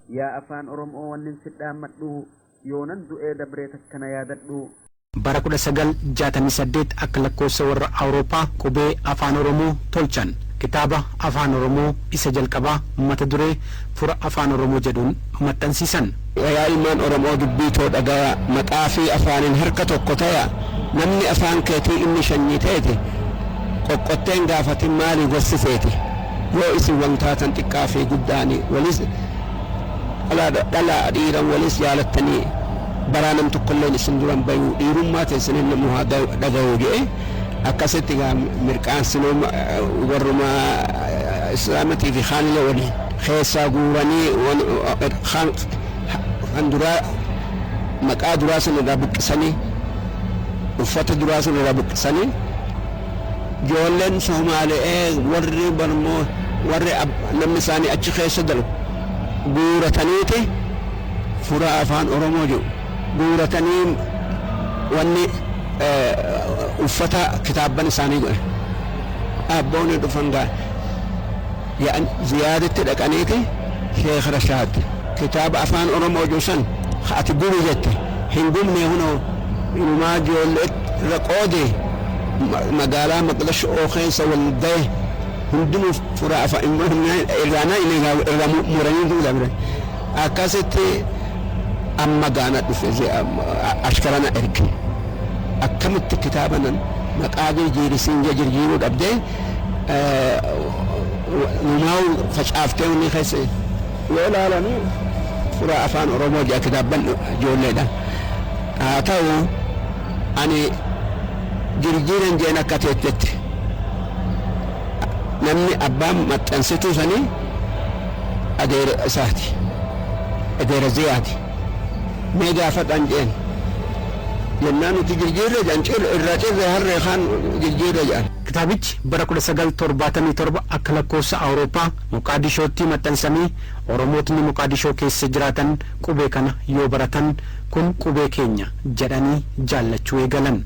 yaa afaan oromoo wannin sidhaammadhu yoonan du'ee dabree takkana yaadadhu. bara 1968 akka lakkoofsa warra Awurooppaa qubee afaan oromoo tolchan kitaaba afaan oromoo isa jalqabaa mata duree fura afaan oromoo jedhuun maxxansiisan. yaa ilmaan oromoo dubbii too dhagaa maqaa fi afaaniin harka tokko taya namni afaan keetii inni shanyii ta'ete qoqqotteen gaafatin maalii gorsifeeti yoo isin wantaatan xiqqaa fi guddaanii walis dhalaa dhiiran walis jaalattanii baraanam tokkolleen isin duran bayuu dhiirummaa teessaniin namu haa dhaga'uu jedhe akkasitti mirqaansinoo warruma islaamatii fi khaanila waliin keessaa guuranii kan duraa maqaa duraa sun irraa buqqisanii uffata duraa sun irraa buqqisanii ijoolleen Somaali'ee warri barmoo warri namni isaanii achi keessa dalu guurataniiti fura afaan oromoo jedhu guuratanii wanni uffata kitaabban isaanii godhe abboonni dhufan gaa ziyaadatti dhaqaniiti Sheekh Rashaad kitaaba afaan oromoo juusan ati guru jette hin gumne hunoo inumaa ijoollee irra qoode magaalaa Maqdash keessa wal gahe hundinuu fura afaan irraanaa irra muranii duula akkasitti amma gaana dhufe ashkarana erge akkamitti kitaaba nan maqaa jirjiirisiin jirjiiruu dhabdee numaa'u facaaftee inni keessa yoo ilaalanii fura afaan oromoo jedha kitaabban ijoolleedha haa ta'u ani jirjiiran jeen akka teettetti namni abbaan maxxansituu sanii adeera isaati adeera ziyaati mee gaafadhaan jeen jennaan nuti jirjiirra jedhan irraa cirree harree kaan jirjiirra jedhan. kitaabichi bara 1977 akka lakkoofsa Awurooppaa Moqaadishootti maxxansamee Oromootni Moqaadishoo keessa jiraatan qubee kana yoo baratan kun qubee keenya jedhanii jaallachuu eegalan.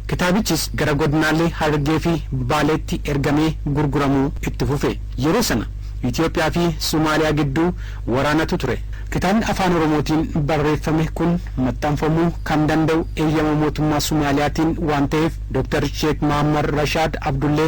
kitaabichis gara godinaalee Harargee fi Baaleetti ergamee gurguramuu itti fufe. yeroo sana Itoophiyaa fi Somaaliyaa gidduu waraanatu ture. kitaabni afaan oromootiin barreeffame kun maxxanfamuu kan danda'u eeyyama mootummaa Somaaliyaatiin waan ta'eef Dr. Sheikh Muhammad Rashaad Abdullee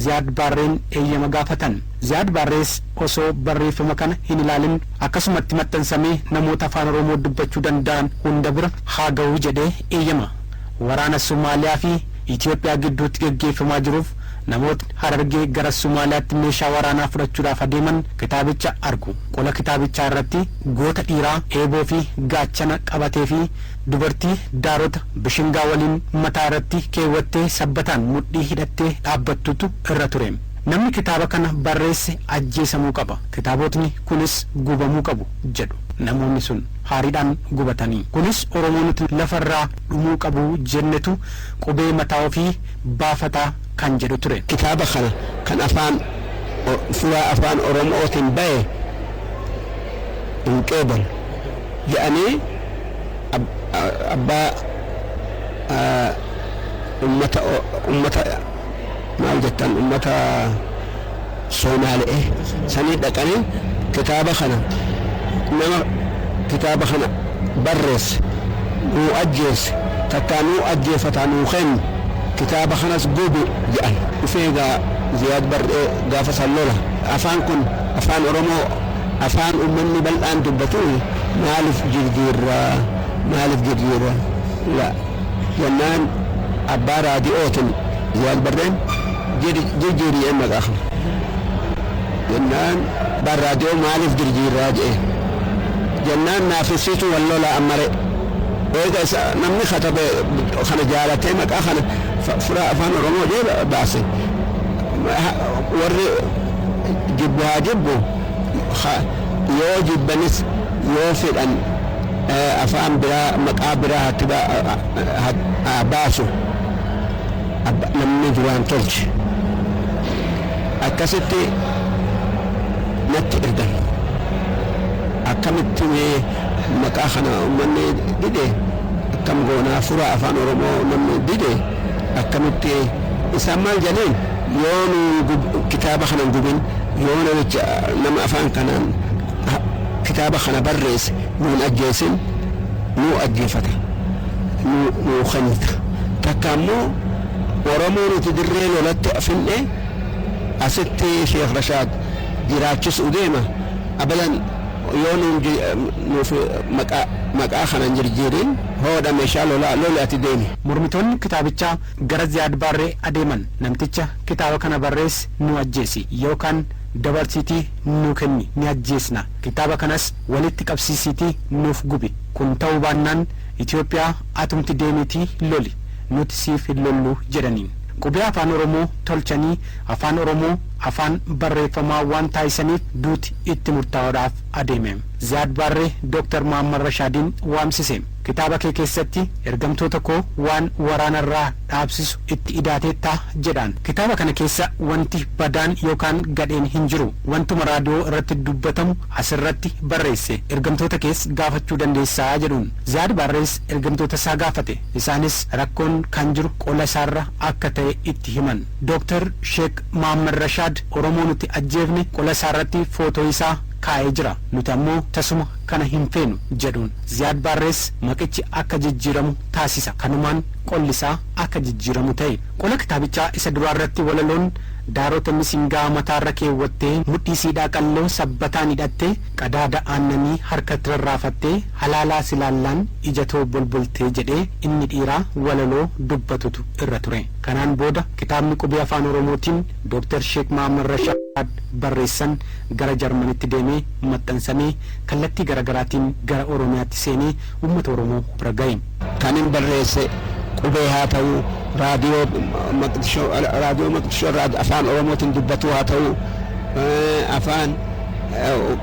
Ziyaad Barreen eeyyama gaafatan. Ziyaad Barrees osoo barreeffama kana hin ilaalin akkasumatti maxxansamee namoota afaan oromoo dubbachuu danda'an hunda bira haa ga'u jedhee eeyyama. waraana Somaaliyaa fi Itoophiyaa gidduutti gaggeeffamaa jiruuf namoota Harargee gara Somaaliyaatti meeshaa waraanaa fudhachuudhaaf adeeman kitaabicha argu. qola kitaabichaa irratti goota dhiiraa eeboo fi gaachana qabatee fi dubartii daarota bishingaa waliin mataa irratti keewwattee sabbataan mudhii hidhattee dhaabbattutu irra ture. namni kitaaba kana barreesse ajjeesamuu qaba. kitaabotni kunis gubamuu qabu jedhu namoonni sun haariidhaan gubatanii. kunis Oromoonni lafarraa dhumuu qabu jennetu qubee mataa ofii baafataa kan jedhu ture. kitaaba kana kan afaan furaa afaan oromootiin bahe hin qeebalu jedhanii abbaa ummata maal jettan ummata Somaali'ee sanii dhaqanii kitaaba kana nama kitaaba kana barreesse nuu ajjeesse takkaa nuu ajjeefataa nuu kennu kitaaba kanas gubu jedhan dhufee Ziyaad Barree gaafa sallola afaan kun afaan oromoo afaan ummanni bal'aan dubbatu maaliif jirjiirra la jennaan abbaa raadiyootiin Ziyaad Barreen jirjiirii maqaa kana jennaan abbaan raadiyoo maaliif jirjiirraa jedhe jennaan naafisiitu wallola ammare eega namni katabe kana jaalatee maqaa kana fura afaan oromoo jee baase warri jibbu haa jibbu yoo jibbanis yoo fedhan afaan biraa maqaa biraa haa baasu namni duraan tolche akkasitti natti ergan akkamitti maqaa kana uummanni dide akkam goonaa fura afaan oromoo namni dide akkamitti isaan maal jedheen yoo nu kitaaba kana gubin yoo nama afaan kanaan كتابة خنا بريس نون أجيسن نو أجيفته نو خنته تكامو ورمو نتدرين ولا تأفن أستي شيخ رشاد جراجس أديمة أبدا يونون في مكا خنا جرجيرين هو ده مشالو لا تديني مرمتون كتابتشا غرز زياد باري أديمن نمتشا كتابة كنا بريس نو أجيسي يوكان dabarsiitii nuu kenni ni ajjeesna kitaaba kanas walitti qabsiisiitii nuuf gubi kun ta'uu baannaan Itoophiyaa atumti deemitii loli nuti siif hin lollu jedhaniin qubee afaan Oromoo tolchanii afaan Oromoo afaan barreeffamaa waan taasisaniif duuti itti murtaa'uudhaaf adeeme Ziyaad Barree Dr. Muhammad Rashaadiin waamsise kitaaba kee keessatti ergamtoota koo waan waraanarraa dhaabsisu itti idaateetta jedhaan kitaaba kana keessa wanti badaan yookaan gadheen hin jiru wantuma raadiyoo irratti dubbatamu asirratti barreesse ergamtoota kees gaafachuu dandeessaa jedhuun Ziyaad Barrees ergamtoota isaa gaafate isaanis rakkoon kan jiru qola isaarra akka ta'e itti himan Dr. Sheek Muhammad Rashaad Oromoo nuti ajjeefne qola isaarratti footoo isaa kaa'ee jira nuti ammoo tasuma kana hin feenu jedhuun Ziyaad Barrees maqichi akka jijjiiramu taasisa kanumaan qolli isaa akka jijjiiramu ta'e qola kitaabichaa isa duraarratti walaloon daarota misingaa mataarra keewwattee mudhii siidhaa qalloo sabbataan hidhattee qadaada aannanii harkatti rarraafattee halaalaa silaallaan ijatoo bolboltee jedhee inni dhiiraa walaloo dubbatutu irra ture kanaan booda kitaabni qubee afaan Oromootiin Dr. Sheek Muhammad Rashaad barreessan gara Jarmanitti deemee maxxansamee kallattii garaagaraatiin gara Oromiyaatti seenee uummata Oromoo bira ga'e kanin barreesse qubee haa ta'u raadiyoo maqdishoo afaan Oromootiin dubbatu haa ta'u afaan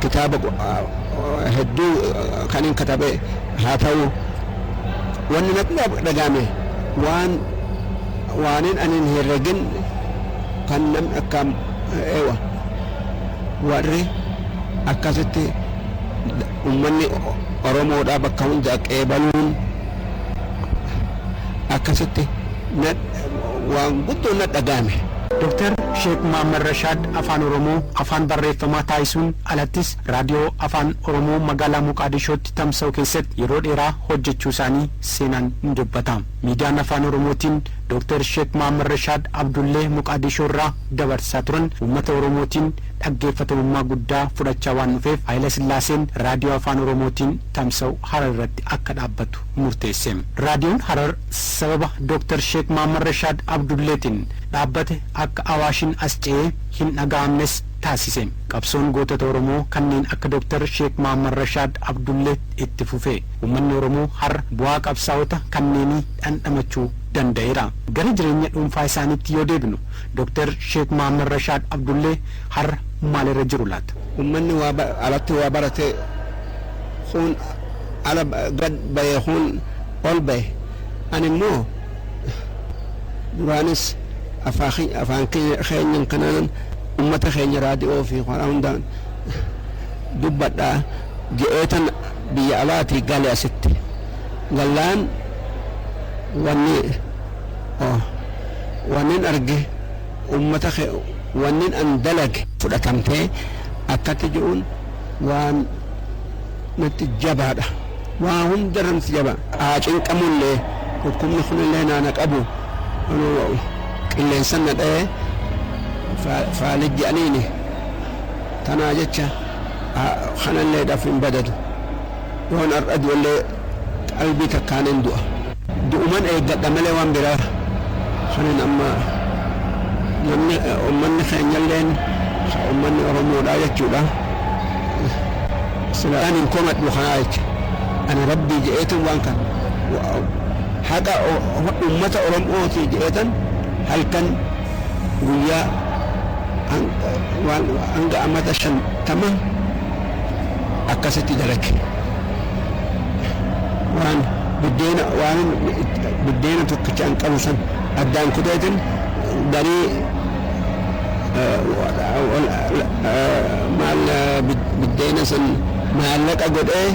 kitaaba hedduu kanin katabe haa ta'u wanni natti dhagame waanin anin herregin kan nam akkam ewa warri akkasitti ummanni Oromoodhaa bakka hunda qeebaluun akkasitti waan guddoo na dhagame Dr. Sheek Muhammad Rashaad afaan Oromoo afaan barreeffamaa taasisuun alattis raadiyoo afaan Oromoo magaalaa Muqaadishootti tamsa'u keessatti yeroo dheeraa hojjechuu isaanii seenaan ni dubbata miidiyaan afaan Oromootiin Dr. Sheek Muhammad Rashaad Abdullee Muqaadishoo irraa dabarsaa turan uummata Oromootiin dhaggeeffatamummaa guddaa fudhachaa waan dhufeef Haayila Sillaaseen raadiyoo afaan Oromootiin tamsa'u Harar irratti akka dhaabbatu murteesse raadiyoon Harar sababa Dr. Sheek Muhammad Rashaad Abdulleetiin dhaabbate akka awaashin as ce'ee hin dhaga'amnes taasise qabsoon gootota Oromoo kanneen akka Dr. Sheek Muhammad Rashaad Abdullee itti fufe uummanni Oromoo har bu'aa qabsaa'ota kanneenii dhandhamachuu danda'eera gara jireenya dhuunfaa isaaniitti yoo deebinu Dr. Sheek Muhammad Rashaad Abdullee har maalirra jiru laata ummanni alatti waa barate kun ala gad baye kun ol baye ani immoo duraanis afaan keenyan kanaan ummata keenya raadiyoo fi qoraan hundaan dubbadhaa je'eetan biyya alaatii gale asitti gallaan wannin arge ummata wannin an dalage fudhatamtee akkatti je'uun waan natti jabaadha waa hundarra natti jaba cinqamullee hukumni kunillee naana qabu qilleensan na dha'ee faalijji aniini tanaa jecha kanallee dhaaf hin badadu yoon har'a du'allee qalbii takkaanin du'a du'uman eeggadha malee waan biraa kanin amma namni ummanni keenyalleen ummanni Oromoodhaa jechuudha silaan hin komadhu kanaa jecha ani rabbii je'eetan waan kan haqa ummata Oromootii je'eetan halkan guyyaa hanga amata 50 akkasitti dalage waan biddeena tokkicha an qabu san addaan kuteetin garii maal biddeena san maallaqa godhee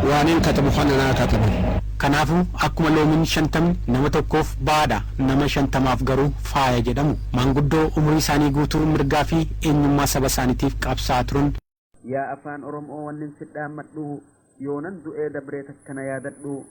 waanin katabu kana naa kataban kanaafuu akkuma loomin 50 nama tokkoof baadha nama 50maaf garuu faaya jedhamu maanguddoo umurii isaanii guutuu mirgaa fi eenyummaa saba isaaniitiif qabsaa turan يا أفان أرمو ونن سدامدو يونن دؤي دبريتك كنا ياددو